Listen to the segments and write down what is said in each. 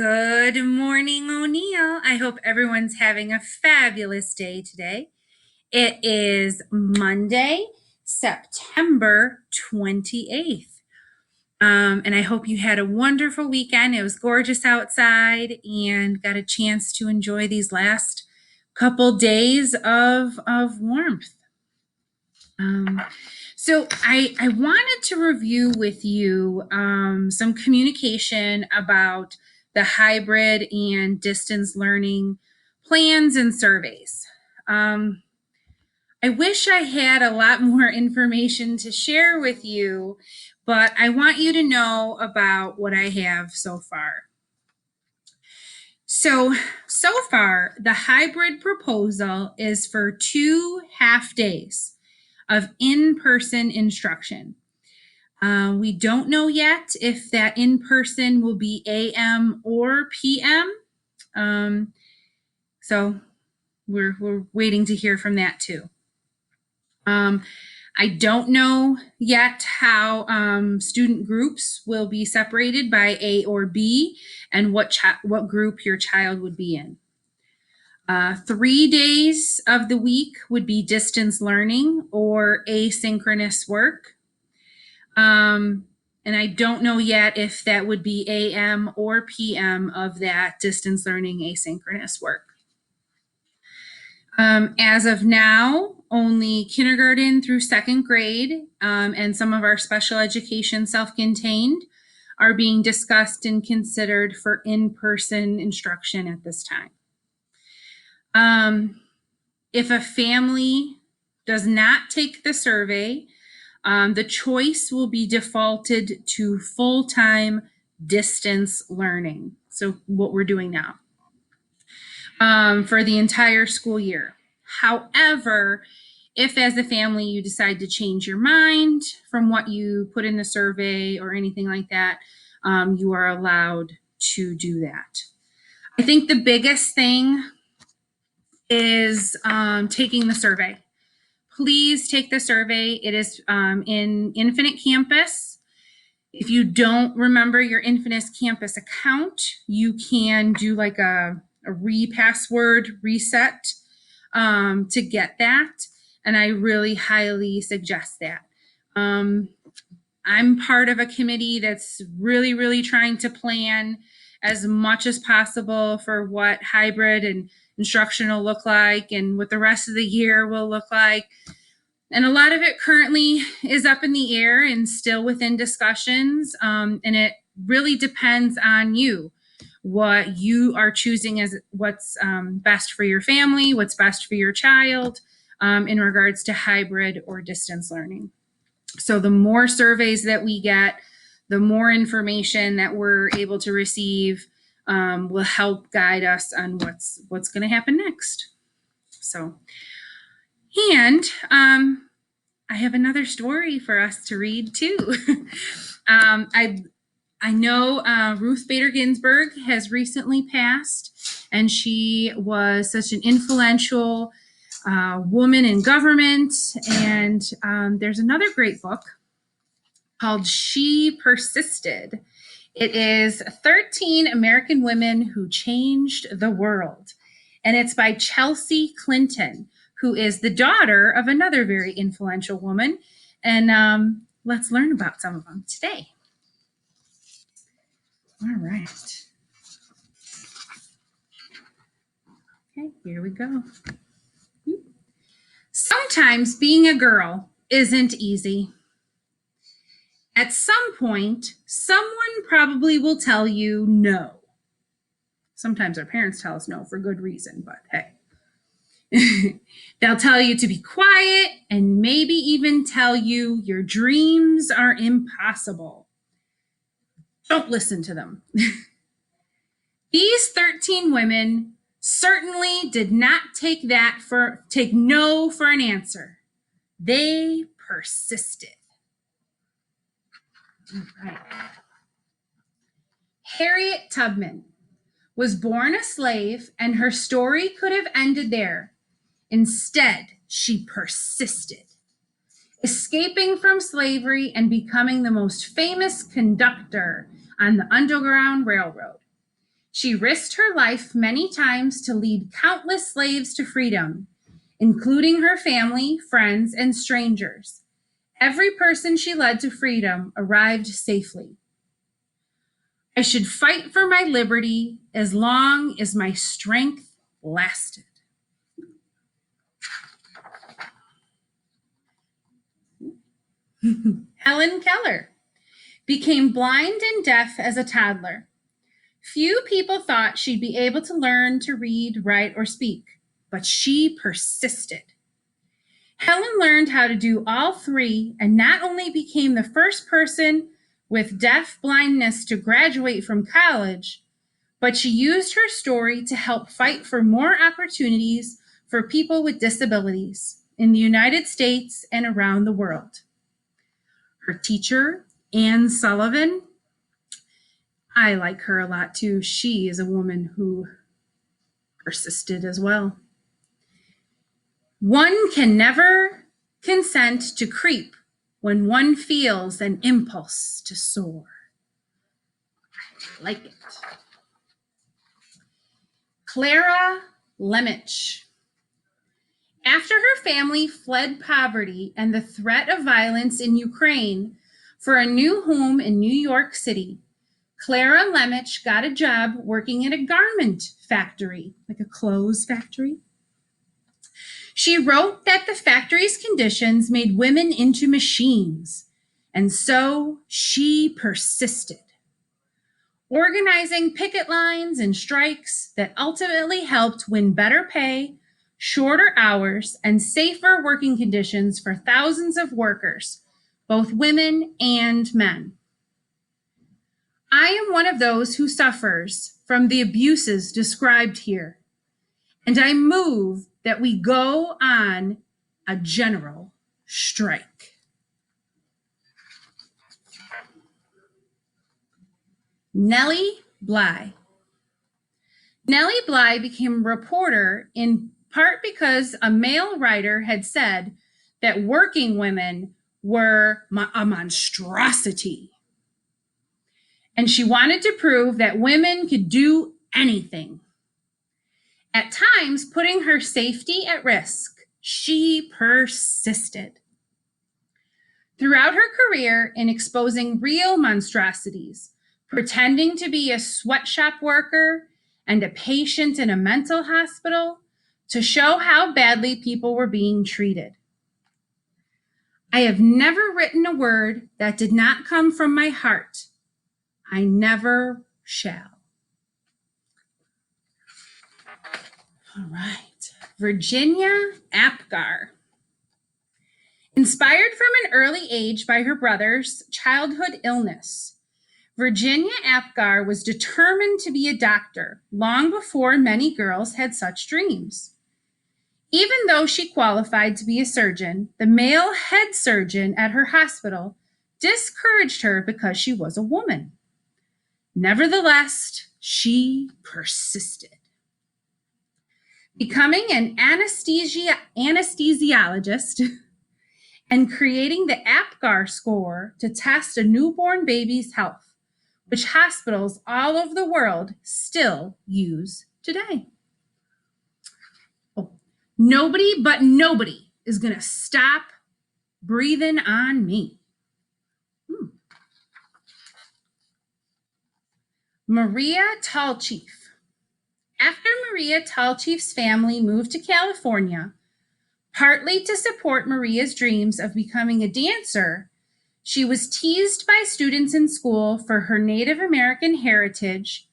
Good morning, O'Neill. I hope everyone's having a fabulous day today. It is Monday, September 28th. And I hope you had a wonderful weekend. It was gorgeous outside and got a chance to enjoy these last couple days of warmth. So I wanted to review with you some communication about the hybrid and distance learning plans and surveys. I wish I had a lot more information to share with you, but I want you to know about what I have so far. So far, the hybrid proposal is for 2 half days of in-person instruction. We don't know yet if that in-person will be AM or PM. So we're waiting to hear from that too. I don't know yet how student groups will be separated by A or B and what group your child would be in. 3 days of the week would be distance learning or asynchronous work. And I don't know yet if that would be AM or PM of that distance learning asynchronous work. As of now, only kindergarten through 2nd grade and some of our special education self-contained are being discussed and considered for in-person instruction at this time. If a family does not take the survey, the choice will be defaulted to full-time distance learning. So what we're doing now for the entire school year. However, if as a family you decide to change your mind from what you put in the survey or anything like that, you are allowed to do that. I think the biggest thing is taking the survey. Please take the survey. It is in Infinite Campus. If you don't remember your Infinite Campus account, you can do like a password reset to get that. And I really highly suggest that. I'm part of a committee that's really trying to plan as much as possible for what hybrid and instruction will look like and what the rest of the year will look like. And a lot of it currently is up in the air and still within discussions. And it really depends on you, what you are choosing as what's best for your family, what's best for your child in regards to hybrid or distance learning. So the more surveys that we get, the more information that we're able to receive will help guide us on what's going to happen next. So, and I have another story for us to read too. I know Ruth Bader Ginsburg has recently passed, and she was such an influential woman in government. And there's another great book called She Persisted. It is 13 American Women Who Changed the World. And it's by Chelsea Clinton, who is the daughter of another very influential woman. And let's learn about some of them today. All right. Okay, here we go. Sometimes being a girl isn't easy. At some point, someone probably will tell you no. Sometimes our parents tell us no for good reason, but hey. They'll tell you to be quiet and maybe even tell you your dreams are impossible. Don't listen to them. These 13 women certainly did not take no for an answer. They persisted. All right. Harriet Tubman was born a slave, and her story could have ended there. Instead, she persisted, escaping from slavery and becoming the most famous conductor on the Underground Railroad. She risked her life many times to lead countless slaves to freedom, including her family, friends, and strangers. Every person she led to freedom arrived safely. I should fight for my liberty as long as my strength lasted. Helen Keller became blind and deaf as a toddler. Few people thought she'd be able to learn to read, write, or speak, but she persisted. Helen learned how to do all three and not only became the first person with deaf blindness to graduate from college, but she used her story to help fight for more opportunities for people with disabilities in the United States and around the world. Her teacher, Anne Sullivan, I like her a lot too. She is a woman who persisted as well. One can never consent to creep when one feels an impulse to soar. I like it. Clara Lemich. After her family fled poverty and the threat of violence in Ukraine for a new home in New York City, Clara Lemich got a job working at a garment factory, like a clothes factory. She wrote that the factory's conditions made women into machines, and so she persisted, organizing picket lines and strikes that ultimately helped win better pay, shorter hours, and safer working conditions for thousands of workers, both women and men. I am one of those who suffers from the abuses described here, and I move that we go on a general strike. Nellie Bly. Nellie Bly became a reporter in part because a male writer had said that working women were a monstrosity. And she wanted to prove that women could do anything. At times, putting her safety at risk, she persisted. Throughout her career in exposing real monstrosities, pretending to be a sweatshop worker and a patient in a mental hospital to show how badly people were being treated. I have never written a word that did not come from my heart. I never shall. All right, Virginia Apgar. Inspired from an early age by her brother's childhood illness, Virginia Apgar was determined to be a doctor long before many girls had such dreams. Even though she qualified to be a surgeon, the male head surgeon at her hospital discouraged her because she was a woman. Nevertheless, she persisted. Becoming an anesthesiologist and creating the Apgar score to test a newborn baby's health, which hospitals all over the world still use today. Oh, nobody is going to stop breathing on me. Maria Tallchief. After Maria Tallchief's family moved to California, partly to support Maria's dreams of becoming a dancer, she was teased by students in school for her Native American heritage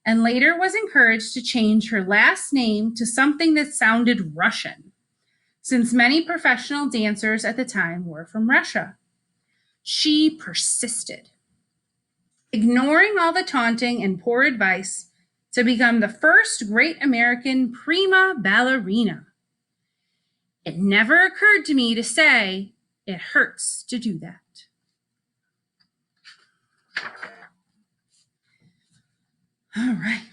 and later was encouraged to change her last name to something that sounded Russian, since many professional dancers at the time were from Russia. She persisted, ignoring all the taunting and poor advice to become the first great American prima ballerina. It never occurred to me to say, it hurts to do that. All right,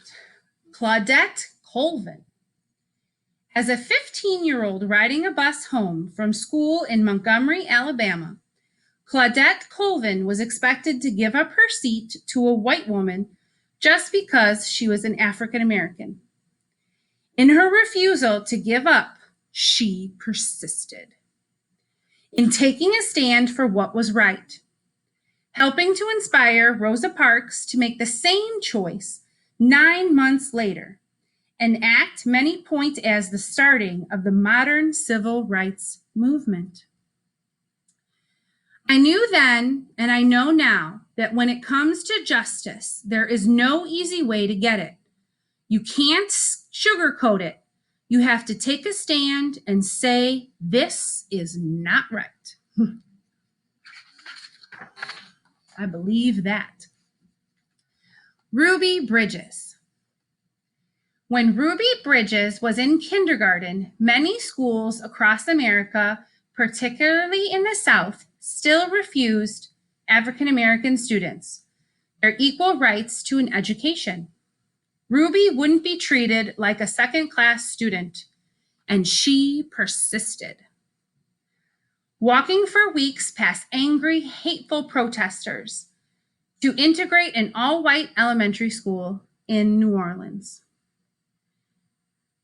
Claudette Colvin. As a 15-year-old riding a bus home from school in Montgomery, Alabama, Claudette Colvin was expected to give up her seat to a white woman just because she was an African American. In her refusal to give up, she persisted in taking a stand for what was right, helping to inspire Rosa Parks to make the same choice 9 months later. An act many point as the starting of the modern civil rights movement. I knew then, and I know now, that when it comes to justice, there is no easy way to get it. You can't sugarcoat it. You have to take a stand and say, this is not right. I believe that. Ruby Bridges. When Ruby Bridges was in kindergarten, many schools across America, particularly in the South, still refused African American students their equal rights to an education. Ruby wouldn't be treated like a second-class student, and she persisted. Walking for weeks past angry, hateful protesters to integrate an all-white elementary school in New Orleans.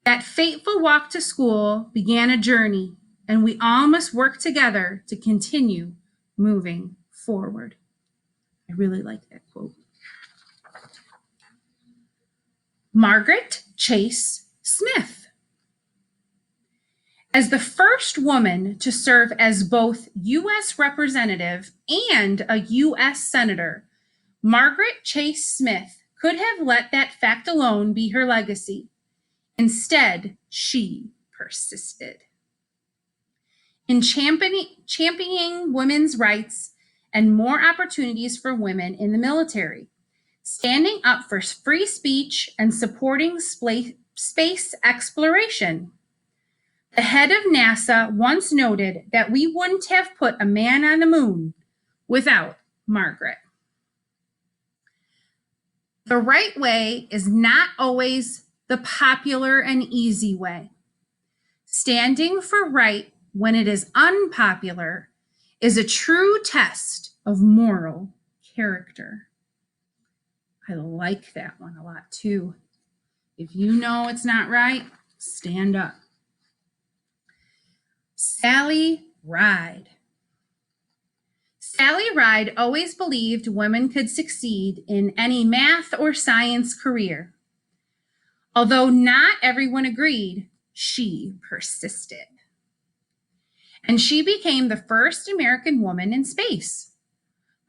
That fateful walk to school began a journey, and we all must work together to continue moving forward. I really like that quote. Margaret Chase Smith. As the first woman to serve as both U.S. Representative and a U.S. Senator, Margaret Chase Smith could have let that fact alone be her legacy. Instead, she persisted in championing women's rights and more opportunities for women in the military, standing up for free speech and supporting space exploration. The head of NASA once noted that we wouldn't have put a man on the moon without Margaret. The right way is not always the popular and easy way. Standing for right when it is unpopular is a true test of moral character. I like that one a lot too. If you know it's not right, stand up. Sally Ride. Sally Ride always believed women could succeed in any math or science career. Although not everyone agreed, she persisted. And she became the first American woman in space.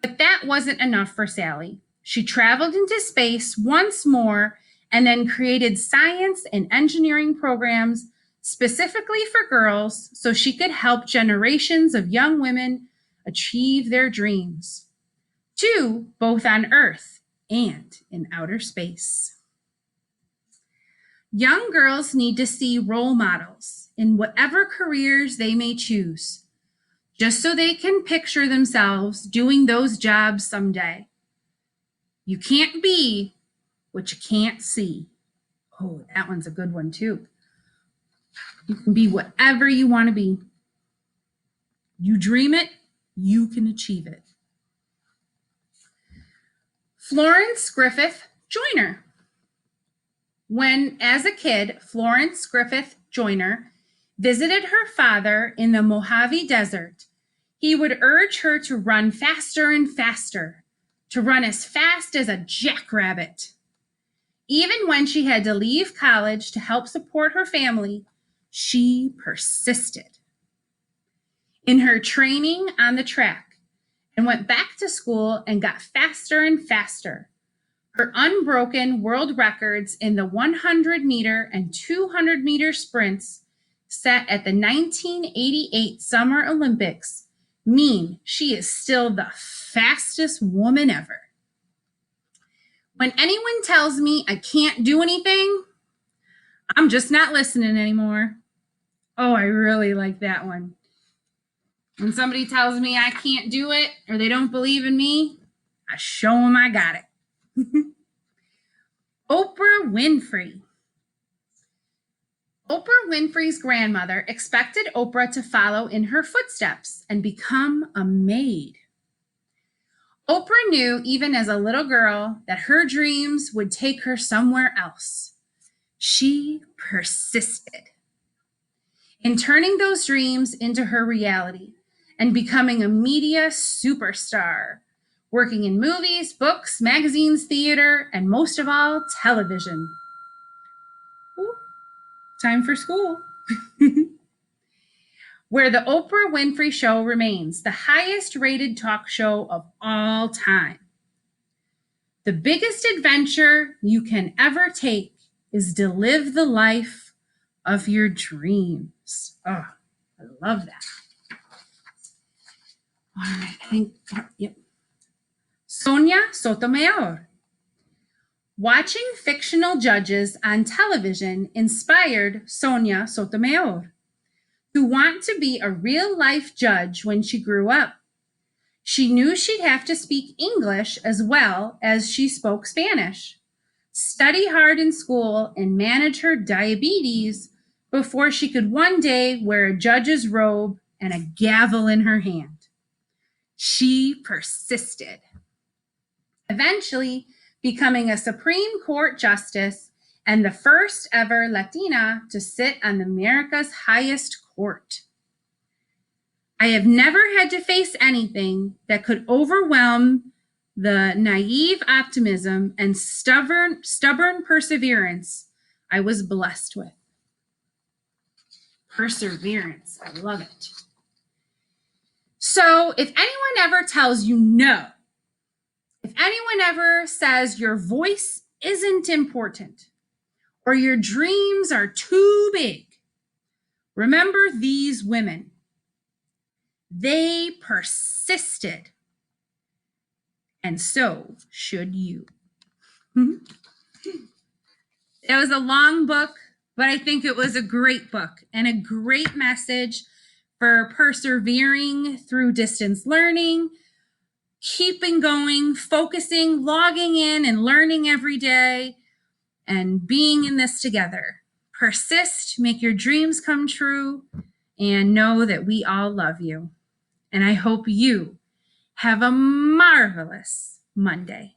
But that wasn't enough for Sally. She traveled into space once more and then created science and engineering programs specifically for girls so she could help generations of young women achieve their dreams, too, both on Earth and in outer space. Young girls need to see role models in whatever careers they may choose, just so they can picture themselves doing those jobs someday. You can't be what you can't see. Oh, that one's a good one too. You can be whatever you want to be. You dream it, you can achieve it. Florence Griffith Joyner. When, as a kid, Florence Griffith Joyner visited her father in the Mojave Desert, he would urge her to run faster and faster, to run as fast as a jackrabbit. Even when she had to leave college to help support her family, she persisted in her training on the track and went back to school and got faster and faster. Her unbroken world records in the 100-meter and 200-meter sprints set at the 1988 Summer Olympics mean she is still the fastest woman ever. When anyone tells me I can't do anything, I'm just not listening anymore. Oh, I really like that one. When somebody tells me I can't do it or they don't believe in me, I show them I got it. Oprah Winfrey. Oprah Winfrey's grandmother expected Oprah to follow in her footsteps and become a maid. Oprah knew, even as a little girl, that her dreams would take her somewhere else. She persisted in turning those dreams into her reality and becoming a media superstar, working in movies, books, magazines, theater, and most of all, television. Ooh, time for school. Where the Oprah Winfrey Show remains the highest rated talk show of all time. The biggest adventure you can ever take is to live the life of your dreams. Oh, I love that. All right, I think, yep. Sonia Sotomayor. Watching fictional judges on television inspired Sonia Sotomayor to want to be a real-life judge when she grew up. She knew she'd have to speak English as well as she spoke Spanish, study hard in school, and manage her diabetes before she could one day wear a judge's robe and a gavel in her hand. She persisted, eventually becoming a Supreme Court justice and the first ever Latina to sit on America's highest court. I have never had to face anything that could overwhelm the naive optimism and stubborn perseverance I was blessed with. Perseverance, I love it. So if anyone ever tells you no, if anyone ever says your voice isn't important or your dreams are too big, remember these women. They persisted, and so should you. It was a long book, but I think it was a great book and a great message for persevering through distance learning, keeping going, focusing, logging in, and learning every day, and being in this together. Persist, make your dreams come true, and know that we all love you. And I hope you have a marvelous Monday.